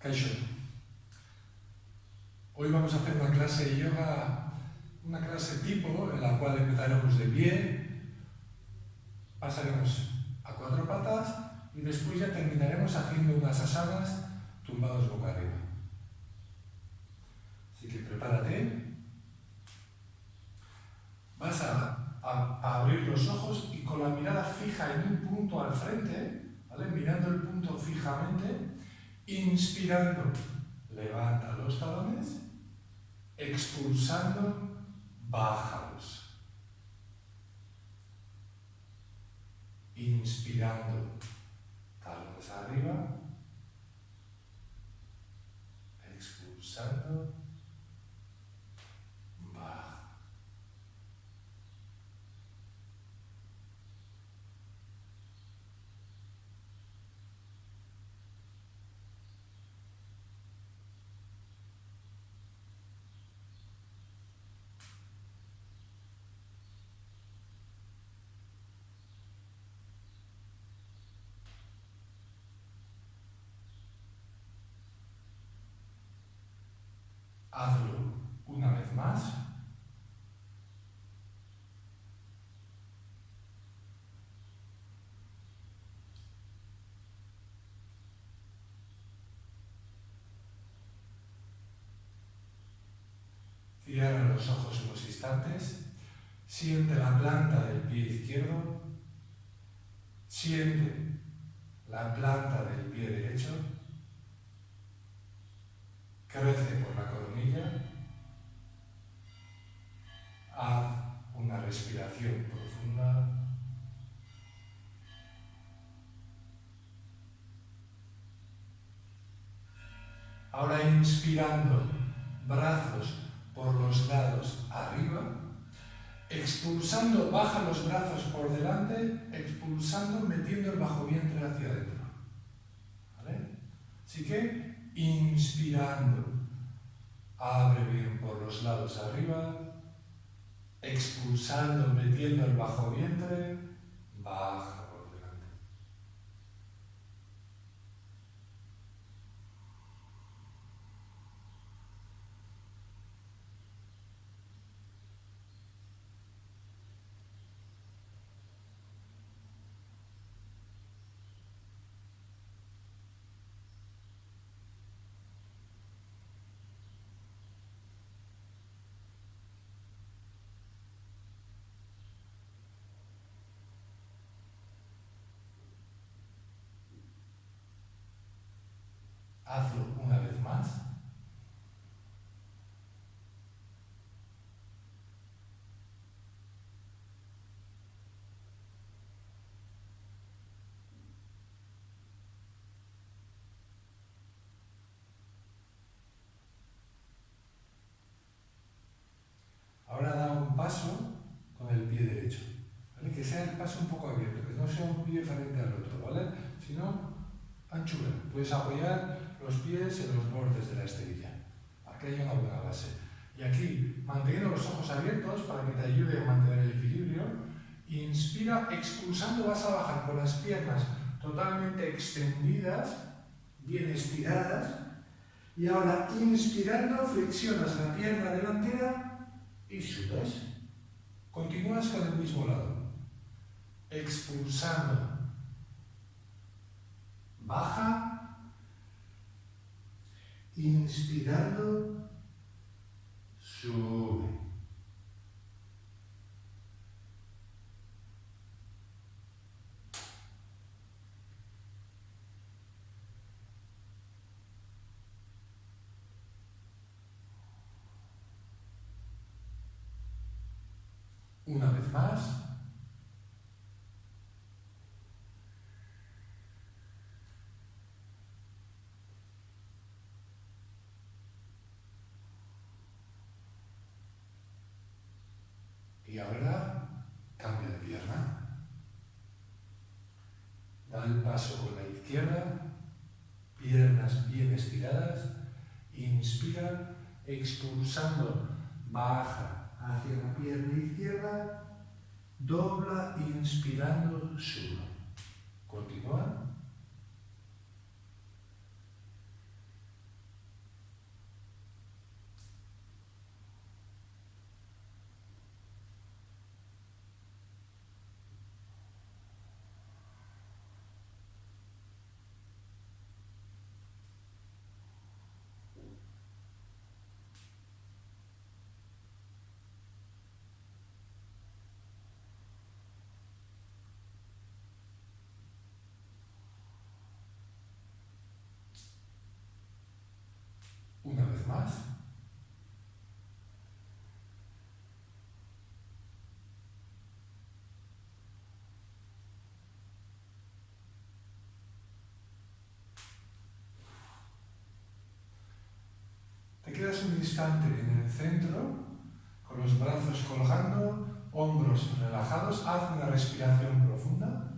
Kaixo. Hoy vamos a hacer una clase de yoga, una clase tipo en la cual empezaremos de pie, pasaremos a cuatro patas y después ya terminaremos haciendo unas asanas tumbados boca arriba. Así que prepárate. Vas a abrir los ojos y con la mirada fija en un punto al frente, ¿vale? Mirando el punto fijamente, inspirando, levanta los talones, expulsando, bájalos. Inspirando, talones arriba, expulsando, baja. Hazlo una vez más. Cierra los ojos unos instantes. Siente la planta del pie izquierdo. Siente la planta del pie derecho. Crece por la coronilla. Haz una respiración profunda. Ahora inspirando, brazos por los lados arriba. Expulsando, baja los brazos por delante. Expulsando, metiendo el bajo vientre hacia adentro. ¿Vale? Así que, inspirando, abre bien por los lados arriba. Expulsando, metiendo el bajo vientre, baja por delante. Hazlo una vez más. Ahora da un paso con el pie derecho, ¿vale? Que sea el paso un poco abierto, que no sea un pie frente al otro, ¿vale? Sino anchura. Puedes apoyar los pies en los bordes de la esterilla, para que haya una buena base. Y aquí, manteniendo los ojos abiertos para que te ayude a mantener el equilibrio, inspira, expulsando vas a bajar con las piernas totalmente extendidas, bien estiradas, y ahora inspirando flexionas la pierna delantera y subes. Continúas con el mismo lado. Expulsando, baja, inspirando, sube. Una vez más. Y ahora cambia de pierna. Da el paso con la izquierda, piernas bien estiradas, inspira, expulsando, baja hacia la pierna izquierda, dobla, inspirando, sube. Continúa. más. Te quedas un instante en el centro, con los brazos colgando, hombros relajados. Haz una respiración profunda.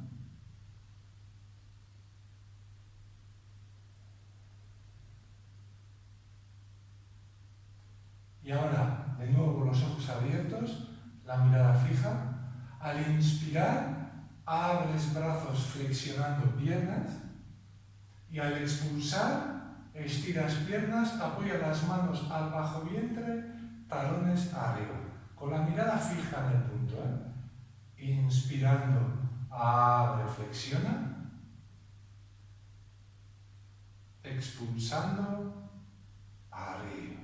Y ahora, de nuevo con los ojos abiertos, la mirada fija. Al inspirar, abres brazos flexionando piernas. Y al expulsar, estiras piernas, apoya las manos al bajo vientre, talones arriba. Con la mirada fija en el punto. Inspirando, abre, flexiona. Expulsando, arriba.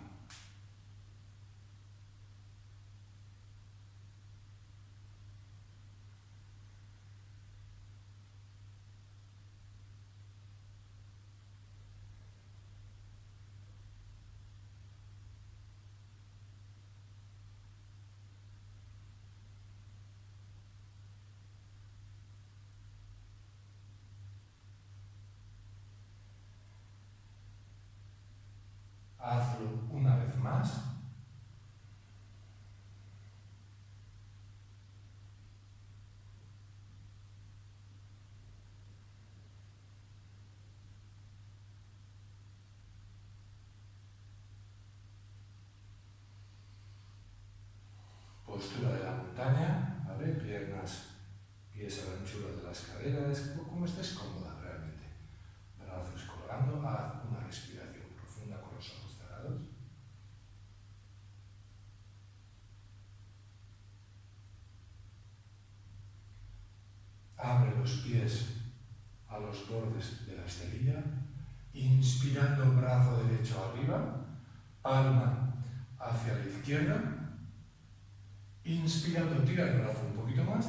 Hazlo una vez más. Postura de la montaña, ¿vale? Piernas, pies a la anchura de las caderas, como estés cómoda realmente. Brazos colgando, haz una respiración profunda con los ojos cerrados. Abre los pies a los bordes de la esterilla, inspirando brazo derecho arriba, palma hacia la izquierda, inspirando tira el brazo un poquito más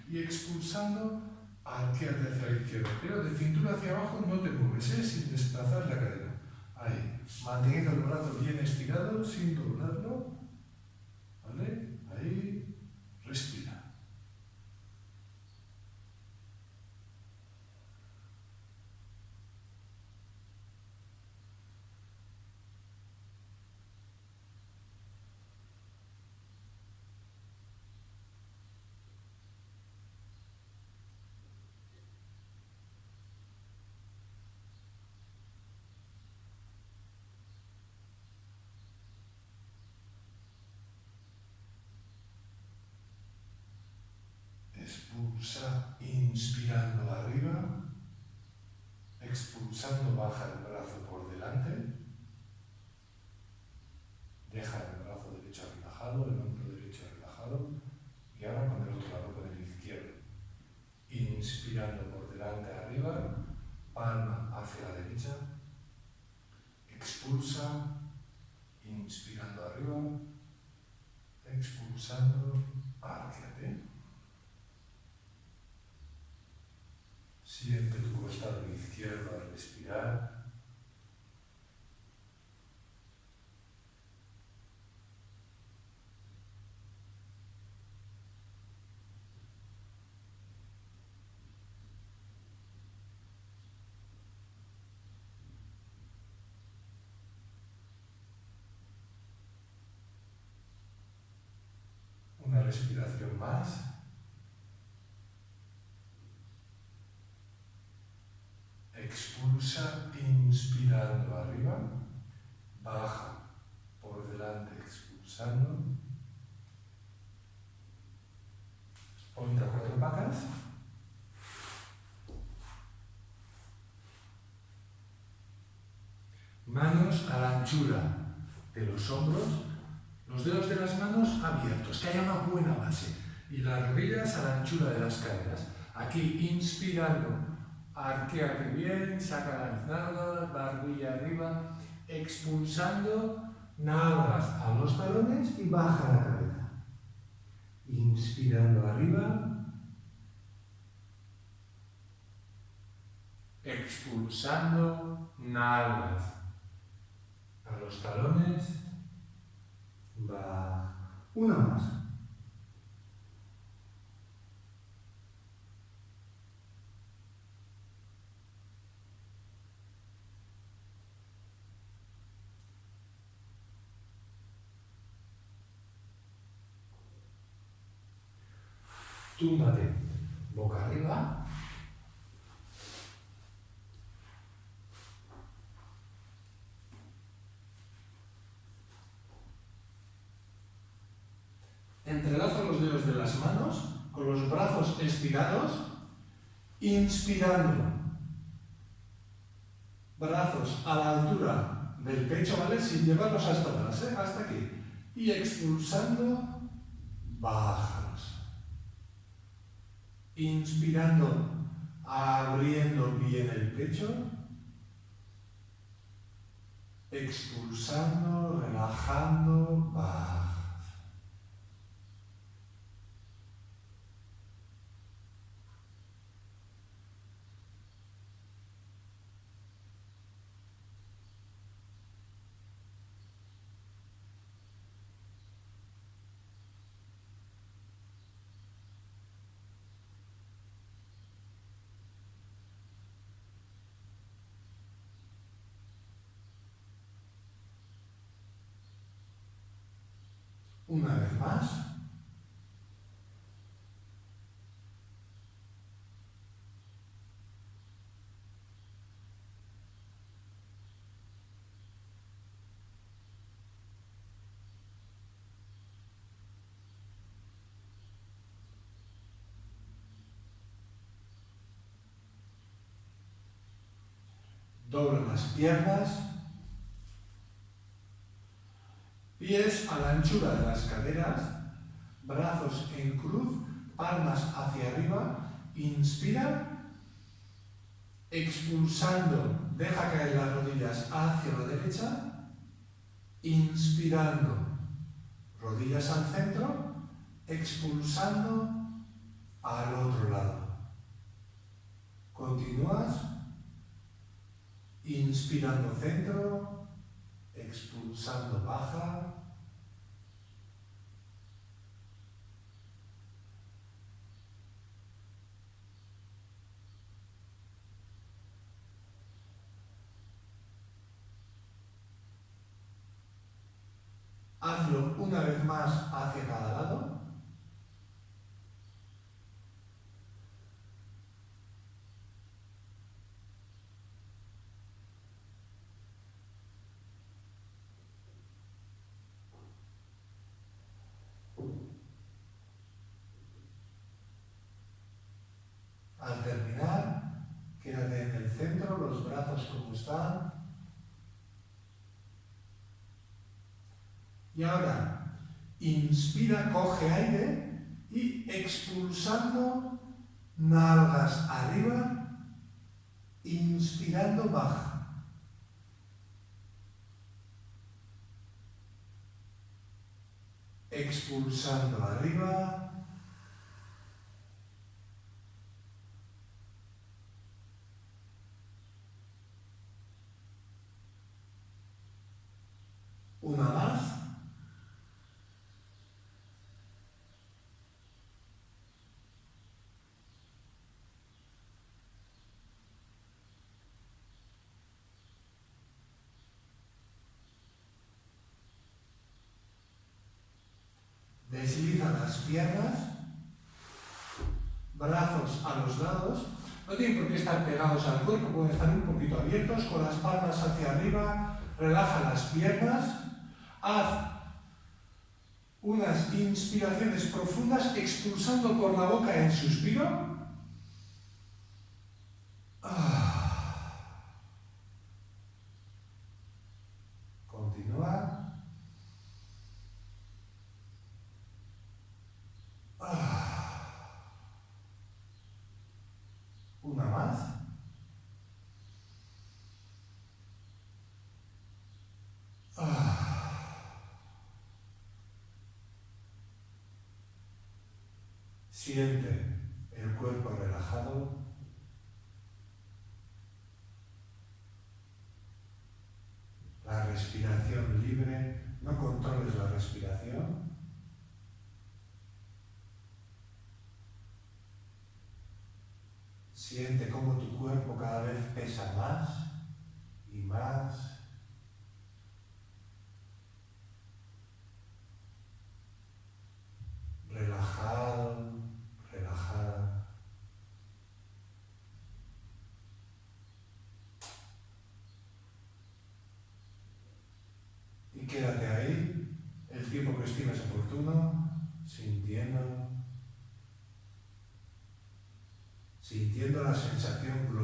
y expulsando arqueate hacia la izquierda, pero de cintura hacia abajo no te mueves, sin desplazar la cadera. Ahí, manteniendo el brazo bien estirado, sin doblarlo, ¿vale? Ahí, respira. Expulsa, inspirando arriba, expulsando, baja el brazo por delante, deja el brazo derecho relajado, el hombro derecho relajado, y ahora con el otro lado, con el izquierdo. Inspirando por delante arriba, palma hacia la derecha, expulsa, inspirando arriba, expulsando, árqueate. Siente tu costado izquierdo al respirar. Una respiración más. Expulsa, inspirando arriba, baja por delante, expulsando. Ponte a cuatro patas. Manos a la anchura de los hombros, los dedos de las manos abiertos, que haya una buena base. Y las rodillas a la anchura de las caderas. Aquí, inspirando. Arquéate bien, saca las nalgas, barbilla arriba, expulsando, nalgas a los talones y baja la cabeza. Inspirando arriba, expulsando, nalgas a los talones, baja. Una más. Túmbate boca arriba. Entrelaza los dedos de las manos con los brazos estirados, inspirando. Brazos a la altura del pecho, ¿vale? Sin llevarlos hasta atrás, ¿eh? Hasta aquí. Y expulsando, bájalos. Inspirando, abriendo bien el pecho. Expulsando, relajando, bajas. Una vez más. Dobla las piernas. Pies a la anchura de las caderas, brazos en cruz, palmas hacia arriba, inspira, expulsando, deja caer las rodillas hacia la derecha, inspirando, rodillas al centro, expulsando al otro lado. Continúas, inspirando centro, expulsando baja. Hazlo una vez más hacia cada lado. Al terminar, quédate en el centro, los brazos como están. Y ahora, inspira, coge aire y expulsando, nalgas arriba, inspirando, baja. Expulsando arriba. Una más. Desliza las piernas, brazos a los lados, no tienen por qué estar pegados al cuerpo, pueden estar un poquito abiertos, con las palmas hacia arriba, relaja las piernas, haz unas inspiraciones profundas, expulsando por la boca en suspiro. Continúa. Una más. Siente el cuerpo relajado. La respiración respiración. Siente cómo tu cuerpo cada vez pesa más y más. Relajado, relajada. Y quédate ahí el tiempo que estimes oportuno, sintiendo la sensación global